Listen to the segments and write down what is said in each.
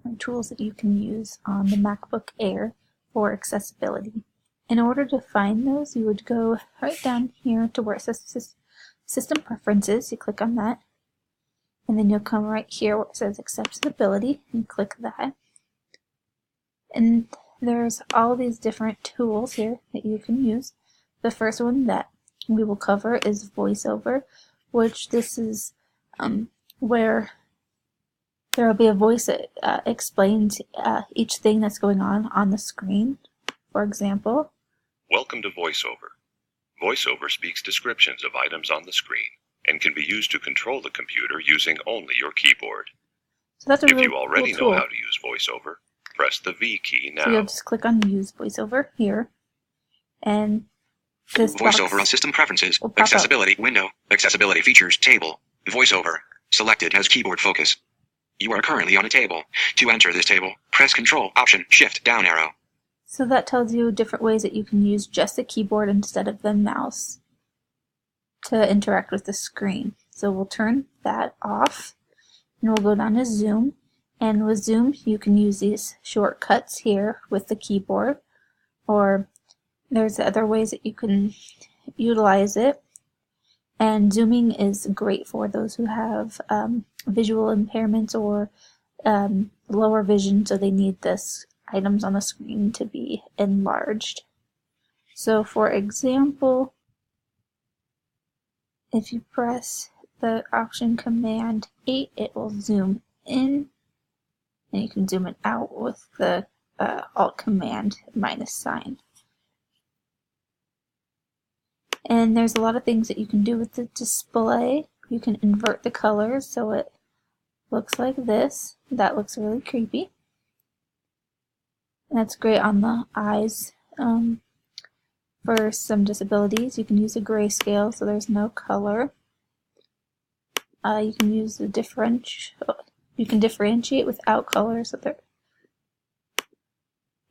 different tools that you can use on the MacBook Air for accessibility. In order to find those, you would go right down here to where it says System Preferences. You click on that, and then you'll come right here where it says Accessibility, and click that. And there's all these different tools here that you can use. The first one that we will cover is VoiceOver, which this is where there will be a voice that explains each thing that's going on the screen. For example, welcome to VoiceOver. VoiceOver speaks descriptions of items on the screen and can be used to control the computer using only your keyboard. So that's a if you already know how to use VoiceOver, press the V key now. So you'll just click on Use VoiceOver here, and this VoiceOver on System Preferences, Accessibility window, Accessibility Features table, VoiceOver, selected as keyboard focus. You are currently on a table. To enter this table, press Control, Option, Shift, down arrow. So that tells you different ways that you can use just the keyboard instead of the mouse to interact with the screen. So we'll turn that off, and we'll go down to Zoom. And with Zoom, you can use these shortcuts here with the keyboard, or there's other ways that you can utilize it. And zooming is great for those who have visual impairments or lower vision, so they need this items on the screen to be enlarged. So for example, if you press the Option Command 8, it will zoom in, and you can zoom it out with the Alt Command -sign. And there's a lot of things that you can do with the display. You can invert the colors so it looks like this. That looks really creepy. And that's great on the eyes. For some disabilities, you can use a grayscale so there's no color. You can use the you can differentiate without color, so that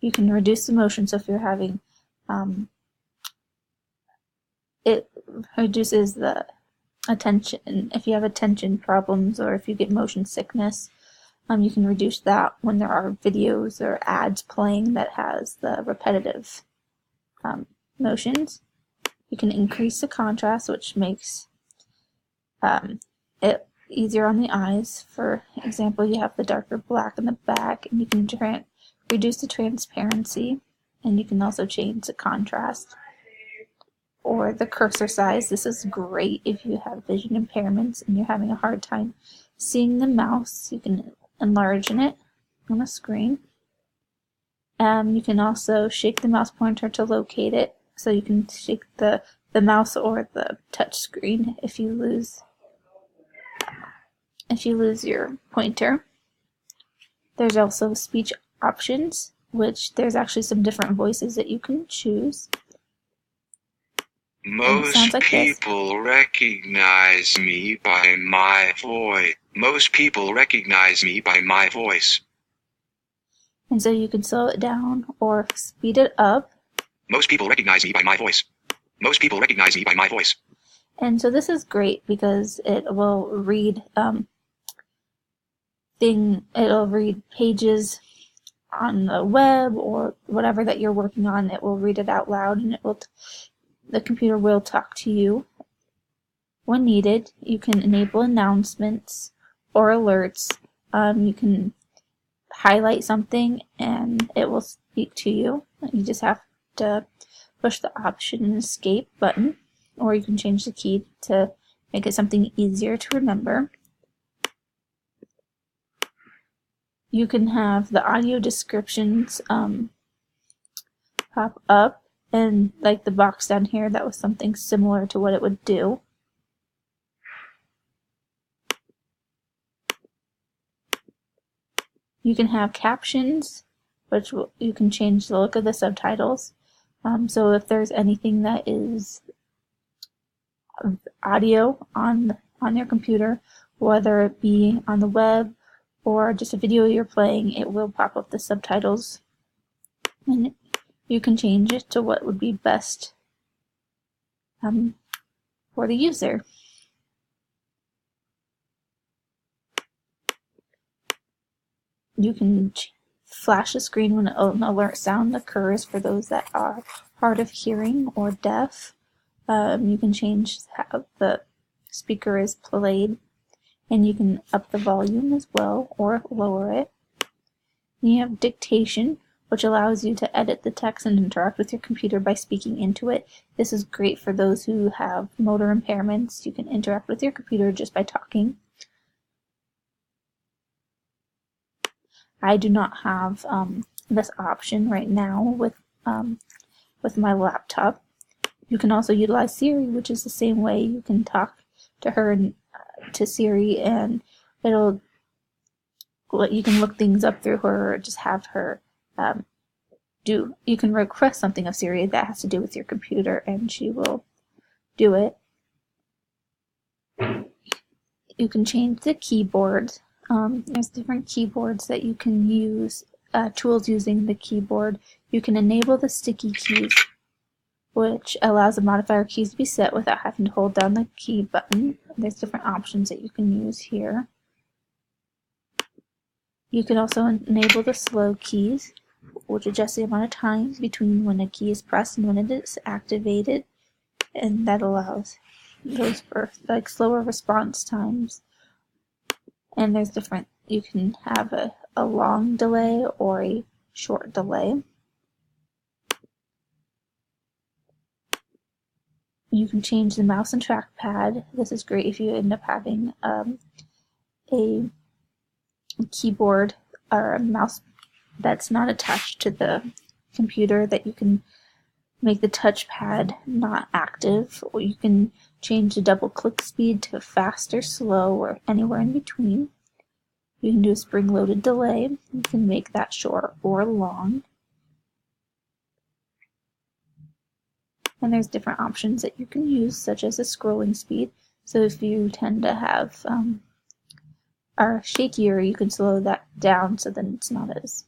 you can reduce the motion. So if you're having it reduces the attention. If you have attention problems or if you get motion sickness, you can reduce that when there are videos or ads playing that has the repetitive motions. You can increase the contrast, which makes it easier on the eyes. For example, you have the darker black in the back, and you can reduce the transparency, and you can also change the contrast. Or the cursor size. This is great if you have vision impairments and you're having a hard time seeing the mouse. You can enlarge it on the screen. You can also shake the mouse pointer to locate it, so you can shake the mouse or the touch screen if you lose your pointer. There's also speech options, which there's actually some different voices that you can choose. Most people recognize me by my voice. Most people recognize me by my voice. And so you can slow it down or speed it up. Most people recognize me by my voice. Most people recognize me by my voice. And so this is great because it will read it'll read pages on the web or whatever that you're working on. It will read it out loud, and the computer will talk to you. When needed, you can enable announcements or alerts. You can highlight something and it will speak to you. You just have to push the Option and Escape button, or you can change the key to make it something easier to remember. You can have the audio descriptions pop up. And like the box down here, that was something similar to what it would do. You can have captions, which you can change the look of the subtitles. So if there's anything that is audio on your computer, whether it be on the web or just a video you're playing, it will pop up the subtitles. And you can change it to what would be best for the user. You can flash the screen when an alert sound occurs for those that are hard of hearing or deaf. You can change how the speaker is played, and you can up the volume as well or lower it. You have dictation, which allows you to edit the text and interact with your computer by speaking into it. This is great for those who have motor impairments. You can interact with your computer just by talking. I do not have this option right now with my laptop. You can also utilize Siri, which is the same way. You can talk to her and to Siri, and you can look things up through her, or just have her you can request something of Siri that has to do with your computer, and she will do it. You can change the keyboard. There's different keyboards that you can use, tools using the keyboard. You can enable the sticky keys, which allows the modifier keys to be set without having to hold down the key button. There's different options that you can use here. You can also enable the slow keys, which adjusts the amount of time between when a key is pressed and when it is activated, and that allows those for like slower response times. And there's different, you can have a long delay or a short delay. You can change the mouse and trackpad. This is great if you end up having a keyboard or a mouse that's not attached to the computer, that you can make the touchpad not active, or you can change the double click speed to fast or slow or anywhere in between. You can do a spring-loaded delay. You can make that short or long. And there's different options that you can use, such as a scrolling speed. So if you tend to have are shakier, you can slow that down so then it's not as,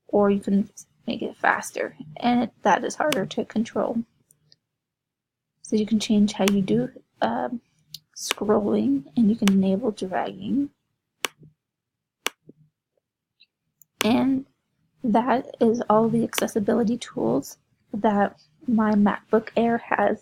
or you can make it faster, and that is harder to control. So you can change how you do scrolling, and you can enable dragging. And that is all the accessibility tools that my MacBook Air has